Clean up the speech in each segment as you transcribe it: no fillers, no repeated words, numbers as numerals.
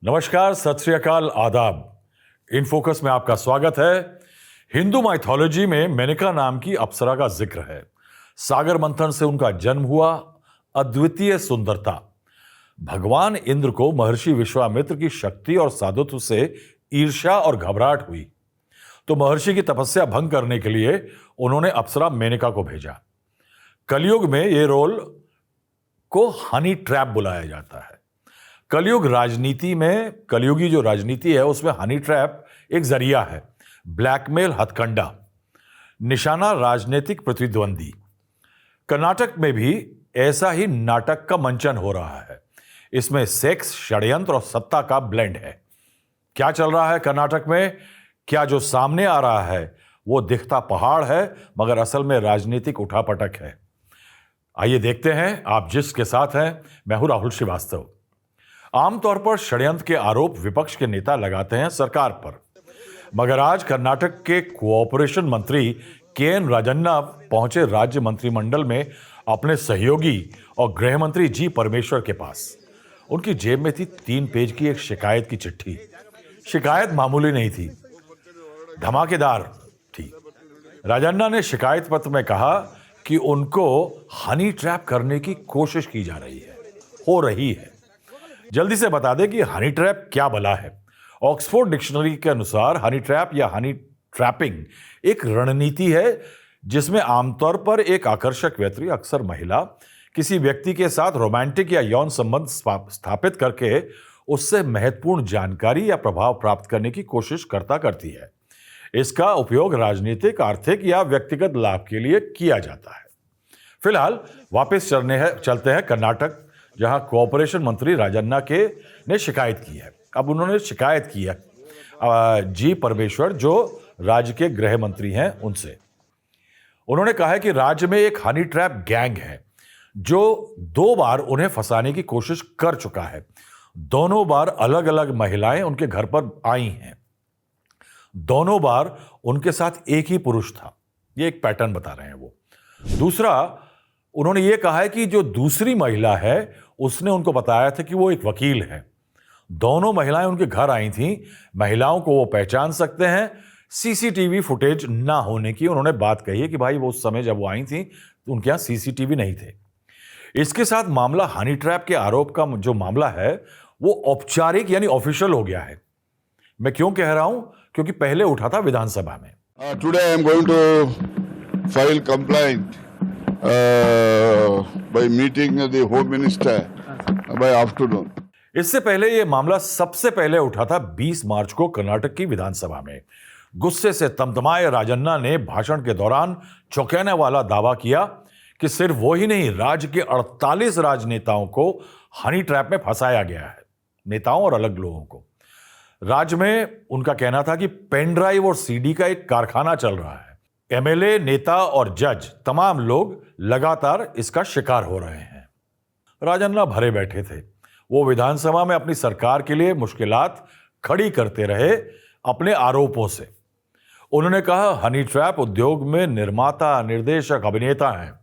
नमस्कार, सत श्री अकाल, आदाब। इन फोकस में आपका स्वागत है। हिंदू माइथोलॉजी में मेनका नाम की अप्सरा का जिक्र है। सागर मंथन से उनका जन्म हुआ। अद्वितीय सुंदरता। भगवान इंद्र को महर्षि विश्वामित्र की शक्ति और साधुत्व से ईर्ष्या और घबराहट हुई, तो महर्षि की तपस्या भंग करने के लिए उन्होंने अप्सरा मेनका को भेजा। कलयुग में ये रोल को हनी ट्रैप बुलाया जाता है। कलयुग राजनीति में, कलयुगी जो राजनीति है उसमें हनी ट्रैप एक जरिया है। ब्लैकमेल, हथकंडा, निशाना राजनीतिक प्रतिद्वंदी। कर्नाटक में भी ऐसा ही नाटक का मंचन हो रहा है। इसमें सेक्स, षड्यंत्र और सत्ता का ब्लेंड है। क्या चल रहा है कर्नाटक में? क्या जो सामने आ रहा है वो दिखता पहाड़ है, मगर असल में राजनीतिक उठापटक है। आइए देखते हैं। आप जिसके साथ हैं, मैं हूं राहुल श्रीवास्तव। आमतौर पर षड्यंत्र के आरोप विपक्ष के नेता लगाते हैं सरकार पर, मगर आज कर्नाटक के कोऑपरेशन मंत्री के.एन. राजन्ना पहुंचे राज्य मंत्रिमंडल में अपने सहयोगी और गृह मंत्री जी परमेश्वर के पास। उनकी जेब में थी 3 पेज की एक शिकायत की चिट्ठी। शिकायत मामूली नहीं थी, धमाकेदार थी। राजन्ना ने शिकायत पत्र में कहा कि उनको हनी ट्रैप करने की कोशिश की जा रही है, हो रही है। जल्दी से बता दें कि हनी ट्रैप क्या भला है। ऑक्सफोर्ड डिक्शनरी के अनुसार हनी ट्रैप या हनी ट्रैपिंग एक रणनीति है जिसमें आमतौर पर एक आकर्षक व्यक्ति, अक्सर महिला, किसी व्यक्ति के साथ रोमांटिक या यौन संबंध स्थापित करके उससे महत्वपूर्ण जानकारी या प्रभाव प्राप्त करने की कोशिश करती है। इसका उपयोग राजनीतिक, आर्थिक या व्यक्तिगत लाभ के लिए किया जाता है। फिलहाल वापस चलते हैं कर्नाटक, जहां कोऑपरेशन मंत्री राजन्ना ने शिकायत की है। अब उन्होंने शिकायत की है जी परमेश्वर, जो राज्य के गृह मंत्री हैं, उनसे। उन्होंने कहा है कि राज्य में एक हनी ट्रैप गैंग है जो 2 बार उन्हें फंसाने की कोशिश कर चुका है। दोनों बार अलग अलग महिलाएं उनके घर पर आई हैं। दोनों बार उनके साथ एक ही पुरुष था। ये एक पैटर्न बता रहे हैं वो। दूसरा, उन्होंने ये कहा है कि जो दूसरी महिला है उसने उनको बताया था कि वो एक वकील है। दोनों महिलाएं उनके घर आई थीं। महिलाओं को वो पहचान सकते हैं। सीसीटीवी फुटेज ना होने की उन्होंने बात कही है कि भाई वो उस समय जब वो आई थीं तो उनके यहां सीसीटीवी नहीं थे। इसके साथ मामला हनी ट्रैप के आरोप का जो मामला है वो औपचारिक यानी ऑफिशियल हो गया है। मैं क्यों कह रहा हूं? क्योंकि पहले उठा था विधानसभा में। Today I am going to file complaint by meeting the Home Minister by afternoon. इससे पहले यह मामला सबसे पहले उठा था 20 मार्च को कर्नाटक की विधानसभा में। गुस्से से तमतमाए राजन्ना ने भाषण के दौरान चौंकाने वाला दावा किया कि सिर्फ वो ही नहीं, राज्य के 48 राजनेताओं को हनी ट्रैप में फंसाया गया है। नेताओं और अलग लोगों को। राज्य में उनका कहना था कि पेन ड्राइव और सीडी का एक कारखाना चल रहा है। एमएलए, नेता और जज, तमाम लोग लगातार इसका शिकार हो रहे हैं। राजन्ना भरे बैठे थे। वो विधानसभा में अपनी सरकार के लिए मुश्किलात खड़ी करते रहे अपने आरोपों से। उन्होंने कहा, हनी ट्रैप उद्योग में निर्माता, निर्देशक, अभिनेता हैं।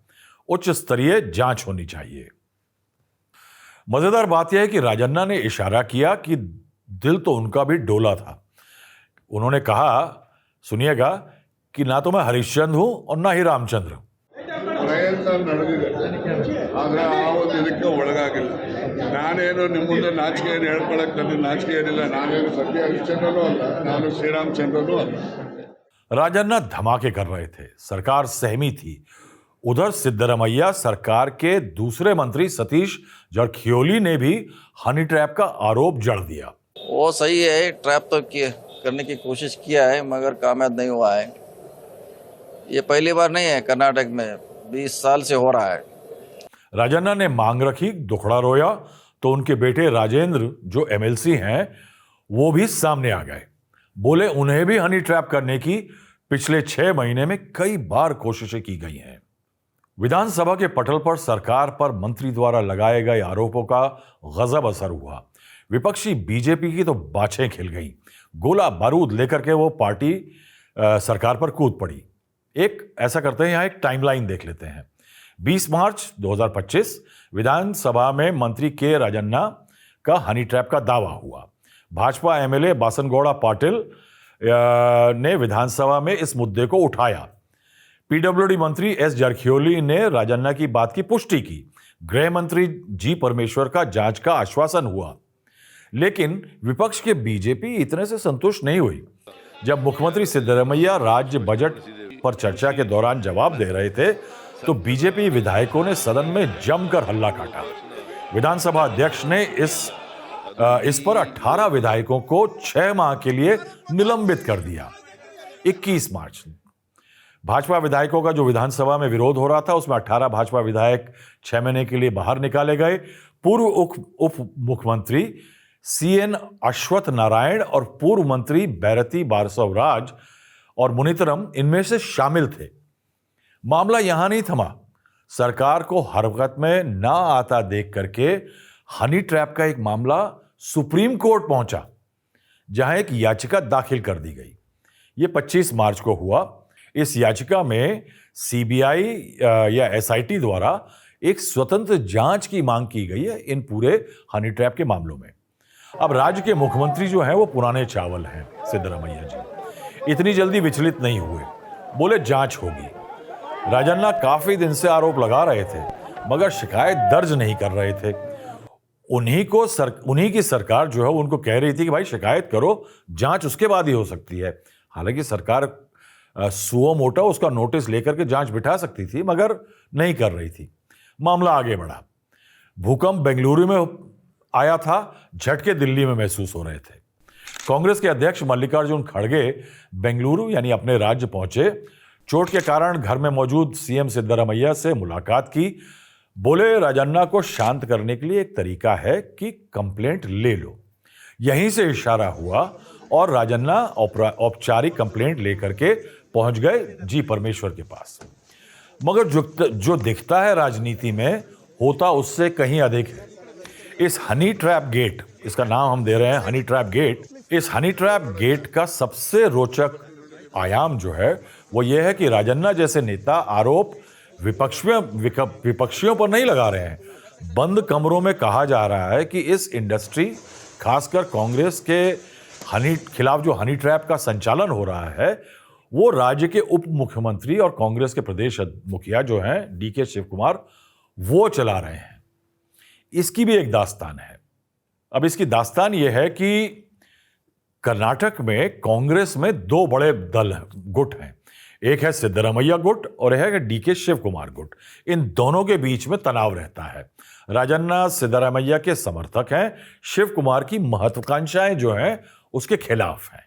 उच्च स्तरीय जांच होनी चाहिए। मजेदार बात यह है कि राजन्ना ने इशारा किया कि दिल तो उनका भी डोला था। उन्होंने कहा, सुनिएगा, कि ना तो मैं हरिश्चंद्र हूं और ना ही रामचंद्र। ಪ್ರಯತ್ನ ನಡೆದಿದೆ, ಆದರೆ ಆ ಒಂದು ಇದಕ್ಕೆ ಒಳಗಾಗಿಲ್ಲ. ನಾನೇನು ನಿಮ್ಮ ಮುಂದೆ ನಾಚಿಕೆಯನ್ನು ಹೇಳ್ಕೊಳಕ್ಕೆ ನನಗೆ ನಾಚಿಕೆ ಏನಿಲ್ಲ. ನಾನೇನು ಸತ್ಯ ಹರಿಶ್ಚಂದ್ರನೂ ಅಲ್ಲ, ನಾನು ಶ್ರೀರಾಮಚಂದ್ರನೂ ಅಲ್ಲ। राजन्ना धमाके कर रहे थे। सरकार सहमी थी। उधर सिद्धरमैया सरकार के दूसरे मंत्री सतीश जारकिहोली ने भी हनी ट्रैप का आरोप जड़ दिया। वो सही है, ट्रैप तो करने की कोशिश किया है मगर कामयाब नहीं हुआ है। ये पहली बार नहीं है कर्नाटक में, 20 साल से हो रहा है। राजन्ना ने मांग रखी, दुखड़ा रोया तो उनके बेटे राजेंद्र, जो एमएलसी हैं, वो भी सामने आ गए। बोले उन्हें भी हनी ट्रैप करने की पिछले 6 महीने में कई बार कोशिशें की गई हैं। विधानसभा के पटल पर सरकार पर मंत्री द्वारा लगाए गए आरोपों का गजब असर हुआ। विपक्षी बीजेपी की तो बाछें खिल गई। गोला बारूद लेकर के वो पार्टी सरकार पर कूद पड़ी। ऐसा करते हैं, यहां एक टाइमलाइन देख लेते हैं। 20 मार्च 2025 विधानसभा में मंत्री के राजन्ना का हनी ट्रैप का दावा हुआ। भाजपा एमएलए बासनगौड़ा पाटिल ने विधानसभा में इस मुद्दे को उठाया। पीडब्ल्यूडी मंत्री एस जारकिहोली ने राजन्ना की बात की पुष्टि की। गृह मंत्री जी परमेश्वर का जांच का आश्वासन हुआ, लेकिन विपक्ष के बीजेपी इतने से संतुष्ट नहीं हुई। जब मुख्यमंत्री सिद्धरमैया राज्य बजट पर चर्चा के दौरान जवाब दे रहे थे, तो बीजेपी विधायकों ने सदन में जमकर हल्ला काटा। विधानसभा अध्यक्ष ने इस पर 18 विधायकों को 6 माह के लिए निलंबित कर दिया। 21 मार्च भाजपा विधायकों का जो विधानसभा में विरोध हो रहा था, उसमें 18 भाजपा विधायक 6 महीने के लिए बाहर निकाले गए। पूर्व उप मुख्यमंत्री सीएन अश्वत्थ नारायण और पूर्व मंत्री बैरती बारसव राज और मुनितरम इनमें से शामिल थे। मामला यहां नहीं थमा। सरकार को हरकत में ना आता देख करके हनी ट्रैप का एक मामला सुप्रीम कोर्ट पहुंचा, जहां एक याचिका दाखिल कर दी गई। यह 25 मार्च को हुआ। इस याचिका में सीबीआई या एसआईटी द्वारा एक स्वतंत्र जांच की मांग की गई है इन पूरे हनी ट्रैप के मामलों में। अब राज्य के मुख्यमंत्री जो हैं वो पुराने चावल हैं, सिद्धरमैया जी इतनी जल्दी विचलित नहीं हुए। बोले जांच होगी। राजन्ना काफी दिन से आरोप लगा रहे थे, मगर शिकायत दर्ज नहीं कर रहे थे। उन्हीं की सरकार जो है उनको कह रही थी कि भाई शिकायत करो, जांच उसके बाद ही हो सकती है। हालांकि सरकार सुओ मोटा उसका नोटिस लेकर के जांच बिठा सकती थी, मगर नहीं कर रही थी। मामला आगे बढ़ा। भूकंप बेंगलुरु में आया था, झटके दिल्ली में महसूस हो रहे थे। कांग्रेस के अध्यक्ष मल्लिकार्जुन खड़गे बेंगलुरु यानी अपने राज्य पहुंचे। चोट के कारण घर में मौजूद सीएम सिद्धरमैया से मुलाकात की। बोले राजन्ना को शांत करने के लिए एक तरीका है कि कंप्लेंट ले लो। यहीं से इशारा हुआ और राजन्ना औपचारिक कंप्लेंट लेकर के पहुंच गए जी परमेश्वर के पास। मगर जो दिखता है राजनीति में, होता उससे कहीं अधिक है। इस हनी ट्रैप गेट, इसका नाम हम दे रहे हैं हनी ट्रैप गेट, इस हनी ट्रैप गेट का सबसे रोचक आयाम जो है वो ये है कि राजन्ना जैसे नेता आरोप विपक्षियों पर नहीं लगा रहे हैं। बंद कमरों में कहा जा रहा है कि इस इंडस्ट्री, खासकर कांग्रेस के खिलाफ जो हनी ट्रैप का संचालन हो रहा है, वो राज्य के उप मुख्यमंत्री और कांग्रेस के प्रदेश मुखिया जो हैं डीके शिव कुमार, वो चला रहे हैं। इसकी भी एक दास्तान है। अब इसकी दास्तान यह है कि कर्नाटक में कांग्रेस में 2 बड़े दल हैं, गुट हैं। एक है सिद्धरमैया गुट और एक है डीके शिव कुमार गुट। इन दोनों के बीच में तनाव रहता है। राजन्ना सिद्धरमैया के समर्थक हैं, शिव कुमार की महत्वाकांक्षाएं जो हैं उसके खिलाफ हैं।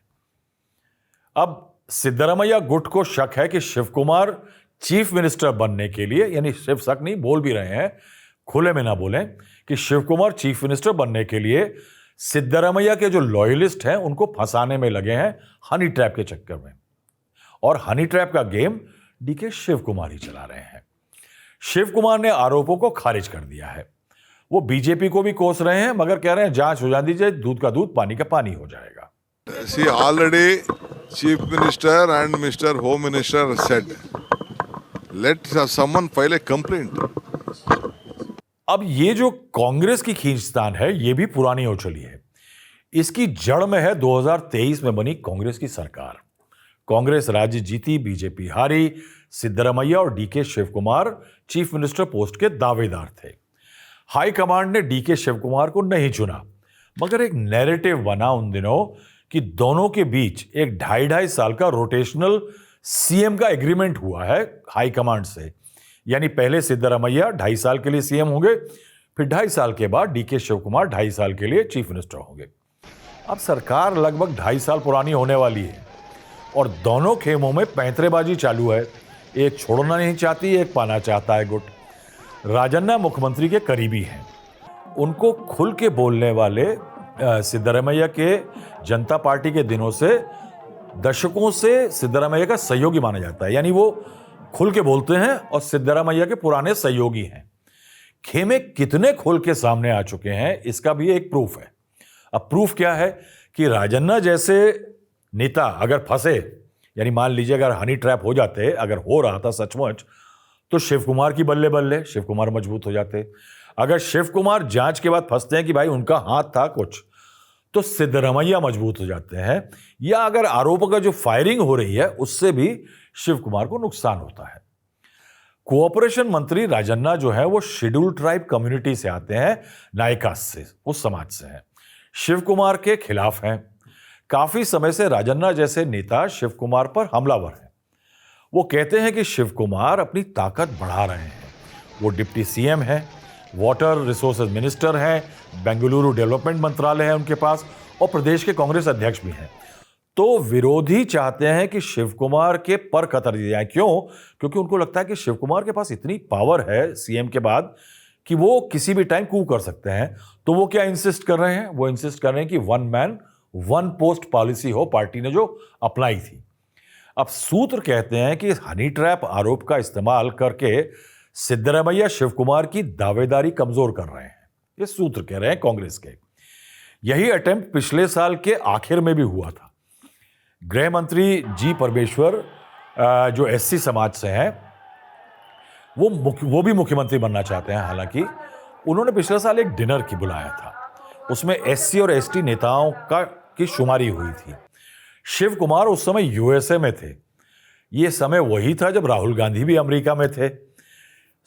अब सिद्धरमैया गुट को शक है कि शिव कुमार चीफ मिनिस्टर बनने के लिए, यानी शिव शक नहीं, बोल भी रहे हैं, खुले में ना बोलें, कि शिव कुमार चीफ मिनिस्टर बनने के लिए सिद्धरमैया के जो लॉयलिस्ट हैं उनको फंसाने में लगे हैं हनी ट्रैप के चक्कर में। और हनी ट्रैप का गेम डीके शिव कुमार ही चला रहे हैं। शिव कुमार ने आरोपों को खारिज कर दिया है। वो बीजेपी को भी कोस रहे हैं, मगर कह रहे हैं जांच हो जानी चाहिए, दूध का दूध पानी का पानी हो जाएगा। See, already Chief Minister and Mr. Home Minister said, let someone file a complaint. अब ये जो कांग्रेस की खींचतान है, ये भी पुरानी हो चली है। इसकी जड़ में है 2023 में बनी कांग्रेस की सरकार। कांग्रेस राज्य जीती, बीजेपी हारी। सिद्धरमैया और DK Shiva Kumar chief minister post के दावेदार थे। हाईकमांड ने डीके शिव कुमार को नहीं चुना, मगर एक नैरेटिव बना उन दिनों कि दोनों के बीच एक 2.5 साल का रोटेशनल सीएम का एग्रीमेंट हुआ है हाईकमांड से। यानी पहले सिद्धरमैया 2.5 साल के लिए सीएम होंगे, फिर 2.5 साल के बाद डीके शिव कुमार 2.5 साल के लिए चीफ मिनिस्टर होंगे। अब सरकार लगभग 2.5 साल पुरानी होने वाली है और दोनों खेमों में पैंतरेबाजी चालू है। एक छोड़ना नहीं चाहती, एक पाना चाहता है गुट। राजन्ना मुख्यमंत्री के करीबी हैं। उनको खुल के बोलने वाले सिद्धरमैया के जनता पार्टी के दिनों से, दशकों से सिद्धरमैया का सहयोगी माना जाता है। यानी वो खुल के बोलते हैं और सिद्धरमैया के पुराने सहयोगी हैं। खेमे कितने खुल के सामने आ चुके हैं, इसका भी एक प्रूफ है। अब प्रूफ क्या है कि राजन्ना जैसे नेता अगर फंसे, यानी मान लीजिए अगर हनी ट्रैप हो जाते, अगर हो रहा था सचमुच, तो शिव कुमार की बल्ले बल्ले, शिव कुमार मजबूत हो जाते। अगर शिव कुमार जांच के बाद फंसते हैं कि भाई उनका हाथ था कुछ, तो सिद्धरमैया मजबूत हो जाते हैं, या अगर आरोपों का जो फायरिंग हो रही है उससे भी शिव कुमार को नुकसान होता है। कोऑपरेशन मंत्री राजन्ना जो है वो शेड्यूल्ड ट्राइब कम्युनिटी से आते हैं, नायकास से, उस समाज से हैं, शिव कुमार के खिलाफ हैं। काफी समय से राजन्ना जैसे नेता शिव कुमार पर हमलावर हैं। वो कहते हैं कि शिव कुमार अपनी ताकत बढ़ा रहे हैं। वो डिप्टी सीएम हैं, वाटर रिसोर्सेज मिनिस्टर हैं, बेंगलुरु डेवलपमेंट मंत्रालय है उनके पास, और प्रदेश के कांग्रेस अध्यक्ष भी हैं। तो विरोधी चाहते हैं कि शिव कुमार के पर कतर दिए जाए। क्यों? क्योंकि उनको लगता है कि शिव कुमार के पास इतनी पावर है सीएम के बाद कि वो किसी भी टाइम कू कर सकते हैं। तो वो क्या इंसिस्ट कर रहे हैं? वो इंसिस्ट कर रहे हैं कि one man one post policy हो, पार्टी ने जो अपनाई थी। अब सूत्र कहते हैं कि हनी ट्रैप आरोप का इस्तेमाल करके सिद्धरमैया शिव कुमार की दावेदारी कमजोर कर रहे हैं। ये सूत्र कह रहे हैं कांग्रेस के। यही अटेम्प्ट पिछले साल के आखिर में भी हुआ था। गृह मंत्री जी परमेश्वर जो एससी समाज से हैं, वो भी मुख्यमंत्री बनना चाहते हैं। हालांकि उन्होंने पिछले साल एक डिनर की बुलाया था, उसमें एससी और एसटी नेताओं की शुमारी हुई थी। शिव कुमार उस समय यूएसए में थे। ये समय वही था जब राहुल गांधी भी अमेरिका में थे।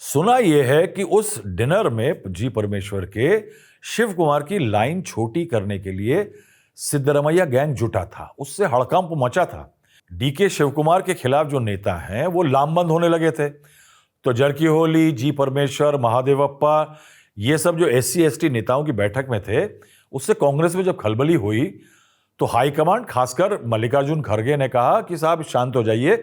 सुना यह है कि उस डिनर में जी परमेश्वर के शिव कुमार की लाइन छोटी करने के लिए सिद्धरमैया गैंग जुटा था, उससे हड़कंप मचा था। डीके शिव कुमार के खिलाफ जो नेता हैं वो लामबंद होने लगे थे। तो जरकीहोली, जी परमेश्वर, महादेवप्पा, ये सब जो एससी एसटी नेताओं की बैठक में थे, उससे कांग्रेस में जब खलबली हुई तो हाईकमांड, खासकर मल्लिकार्जुन खड़गे ने कहा कि साहब शांत हो जाइए,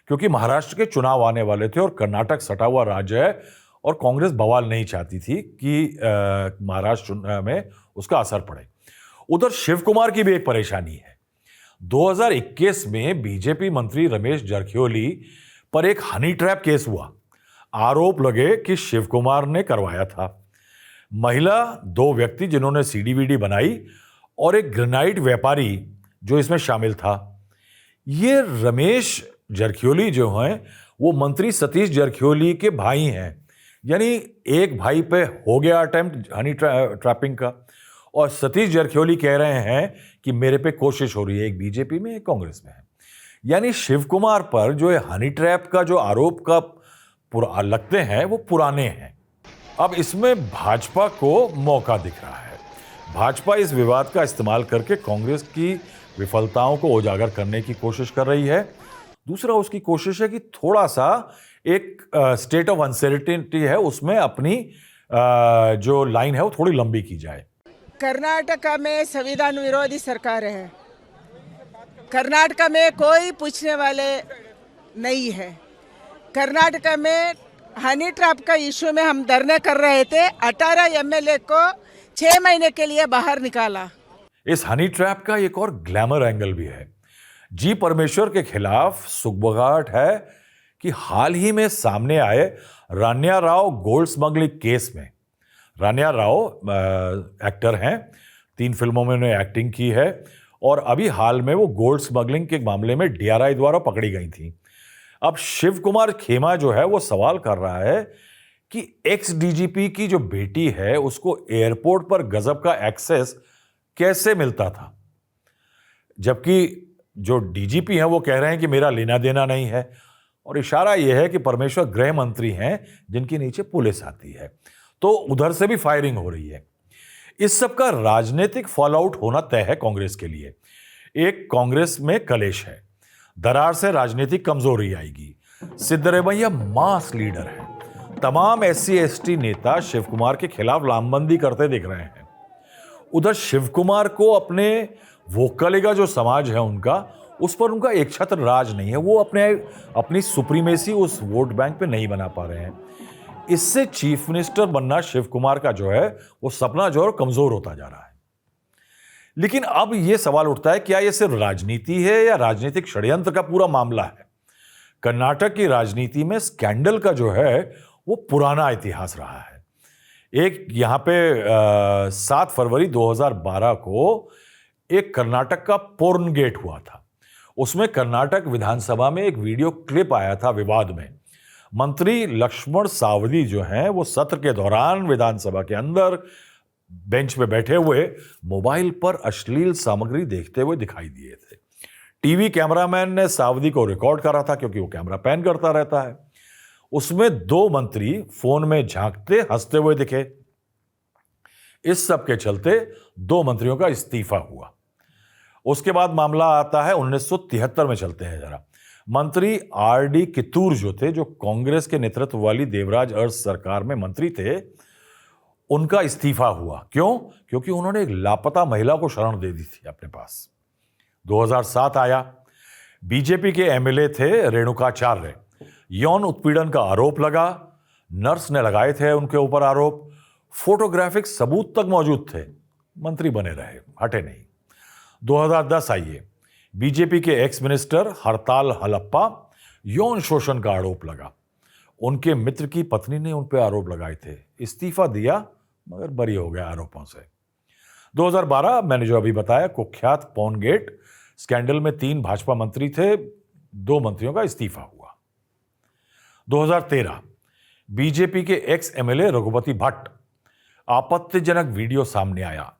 क्योंकि महाराष्ट्र के चुनाव आने वाले थे और कर्नाटक सटा हुआ राज्य है और कांग्रेस बवाल नहीं चाहती थी कि महाराष्ट्र चुनाव में उसका असर पड़े। उधर शिव कुमार की भी एक परेशानी है। 2021 में बीजेपी मंत्री रमेश जरकीहोली पर एक हनी ट्रैप केस हुआ। आरोप लगे कि शिव कुमार ने करवाया था। महिला, 2 व्यक्ति जिन्होंने सीडीवीडी बनाई, और एक ग्रेनाइट व्यापारी जो इसमें शामिल था। ये रमेश जरकीहोली जो हैं वो मंत्री सतीश जरकीहोली के भाई हैं। यानी एक भाई पे हो गया अटेम्प्ट हनी ट्रैपिंग का, और सतीश जरकीहोली कह रहे हैं कि मेरे पे कोशिश हो रही है। एक बीजेपी में, एक कांग्रेस में है। यानी शिव कुमार पर जो हनी ट्रैप का जो आरोप का लगते हैं वो पुराने हैं। अब इसमें भाजपा को मौका दिख रहा है। भाजपा इस विवाद का इस्तेमाल करके कांग्रेस की विफलताओं को उजागर करने की कोशिश कर रही है। दूसरा उसकी कोशिश है कि थोड़ा सा एक स्टेट ऑफ अनसर्टेनिटी है, उसमें अपनी जो लाइन है वो थोड़ी लंबी की जाए। कर्नाटक में संविधान विरोधी सरकार है। कर्नाटक में कोई पूछने वाले नहीं है। कर्नाटक में हनी ट्रैप का इशू में हम धरने कर रहे थे। 18 एमएलए को 6 महीने के लिए बाहर निकाला। इस हनी ट्रैप का एक और ग्लैमर एंगल भी है। जी परमेश्वर के खिलाफ सुगबुगाहट है कि हाल ही में सामने आए रान्या राव गोल्ड स्मगलिंग केस में, रान्या राव एक्टर हैं, 3 फिल्मों में उन्होंने एक्टिंग की है, और अभी हाल में वो गोल्ड स्मगलिंग के मामले में डीआरआई द्वारा पकड़ी गई थी। अब शिव कुमार खेमा जो है वो सवाल कर रहा है कि एक्स डीजीपी की जो बेटी है उसको एयरपोर्ट पर गजब का एक्सेस कैसे मिलता था, जबकि जो डीजीपी हैं वो कह रहे हैं कि मेरा लेना देना नहीं है। और इशारा यह है कि परमेश्वर गृह मंत्री हैं जिनके नीचे पुलिस आती है। तो उधर से भी फायरिंग हो रही है। इस सब का राजनीतिक फॉलआउट होना तय है कांग्रेस के लिए। एक, कांग्रेस में कलेश है, दरार से राजनीतिक कमजोरी आएगी। सिद्धरमैया मास लीडर है। तमाम एससी एसटी नेता शिव कुमार के खिलाफ लामबंदी करते दिख रहे हैं। उधर शिव कुमार को अपने वोक्कलिगा जो समाज है उनका, उस पर उनका एक छत्र राज नहीं है। वो अपनी सुप्रीमेसी उस वोट बैंक पे नहीं बना पा रहे हैं। इससे चीफ मिनिस्टर बनना शिव कुमार का जो है वो सपना जो है कमजोर होता जा रहा है। लेकिन अब यह सवाल उठता है, क्या यह सिर्फ राजनीति है या राजनीतिक षड्यंत्र का पूरा मामला है? कर्नाटक की राजनीति में स्कैंडल का जो है वो पुराना इतिहास रहा है। एक यहां पे 7 फरवरी 2012 को एक कर्नाटक का पोर्न गेट हुआ था। उसमें कर्नाटक विधानसभा में एक वीडियो क्लिप आया था विवाद में। मंत्री लक्ष्मण सावदी जो हैं वो सत्र के दौरान विधानसभा के अंदर बेंच पे बैठे हुए मोबाइल पर अश्लील सामग्री देखते हुए दिखाई दिए थे। टीवी कैमरामैन ने सावधी को रिकॉर्ड करा था क्योंकि वो कैमरा पैन करता रहता है। उसमें 2 मंत्री फोन में झांकते हंसते हुए दिखे। इस सब के चलते 2 मंत्रियों का इस्तीफा हुआ। उसके बाद मामला आता है 1973 में। चलते हैं जरा। मंत्री आर.डी. कितूर जो थे, जो कांग्रेस के नेतृत्व वाली देवराज अरस सरकार में मंत्री थे, उनका इस्तीफा हुआ। क्यों? क्योंकि उन्होंने एक लापता महिला को शरण दे दी थी अपने पास। 2007 आया। बीजेपी के एमएलए थे रेणुकाचार्य। यौन उत्पीड़न का आरोप लगा। नर्स ने लगाए थे उनके ऊपर आरोप। फोटोग्राफिक सबूत तक मौजूद थे। मंत्री बने रहे, हटे नहीं। 2010 आइए। बीजेपी के एक्स मिनिस्टर हरताल हलप्पा, यौन शोषण का आरोप लगा। उनके मित्र की पत्नी ने उन पर आरोप लगाए थे। इस्तीफा दिया मगर बरी हो गया आरोपों से। 2012 मैंने जो अभी बताया, कुख्यात पॉन गेट स्कैंडल में 3 भाजपा मंत्री थे, 2 मंत्रियों का इस्तीफा हुआ। 2013 बीजेपी के एक्स एमएलए रघुपति भट्ट, आपत्तिजनक वीडियो सामने आया,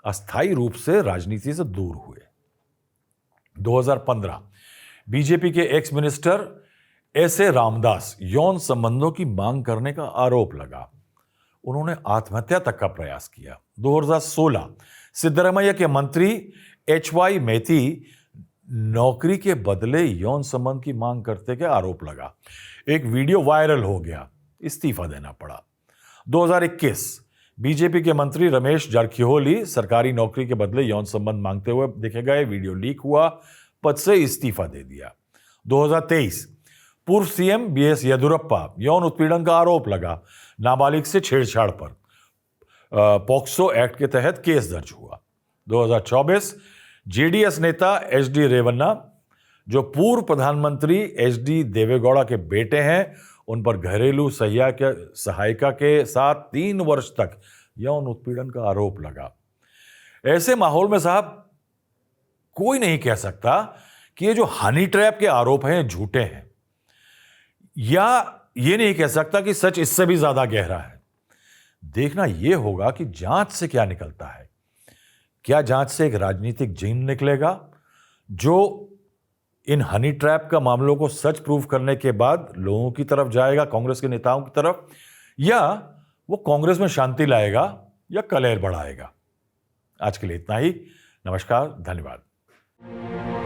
अस्थायी रूप से राजनीति से दूर हुए। 2015 बीजेपी के एक्स मिनिस्टर एस.ए. रामदास, यौन संबंधों की मांग करने का आरोप लगा। उन्होंने आत्महत्या तक का प्रयास किया। 2016 सिद्धरामैया के मंत्री एच.वाई. मेहती, नौकरी के बदले यौन संबंध की मांग करते के आरोप लगा। एक वीडियो वायरल हो गया, इस्तीफा देना पड़ा। 2021 बीजेपी के मंत्री रमेश जारकिहोली सरकारी नौकरी के बदले यौन संबंध मांगते हुए देखे गए। वीडियो लीक हुआ, पद से इस्तीफा दे दिया। 2023 पूर्व सीएम बीएस येदियुरप्पा, यौन उत्पीड़न का आरोप लगा। नाबालिग से छेड़छाड़ पर पॉक्सो एक्ट के तहत केस दर्ज हुआ। 2024 जेडीएस नेता एच.डी. रेवन्ना, जो पूर्व प्रधानमंत्री एच.डी. देवेगौड़ा के बेटे हैं, उन पर घरेलू सहायिका के साथ 3 वर्ष तक यौन उत्पीड़न का आरोप लगा। ऐसे माहौल में साहब कोई नहीं कह सकता कि ये जो हनी ट्रैप के आरोप हैं झूठे हैं, या ये नहीं कह सकता कि सच इससे भी ज्यादा गहरा है। देखना यह होगा कि जांच से क्या निकलता है। क्या जांच से एक राजनीतिक जिन निकलेगा जो इन हनी ट्रैप का मामलों को सच प्रूव करने के बाद लोगों की तरफ जाएगा, कांग्रेस के नेताओं की तरफ, या वो कांग्रेस में शांति लाएगा या कलेर बढ़ाएगा। आज के लिए इतना ही। नमस्कार, धन्यवाद।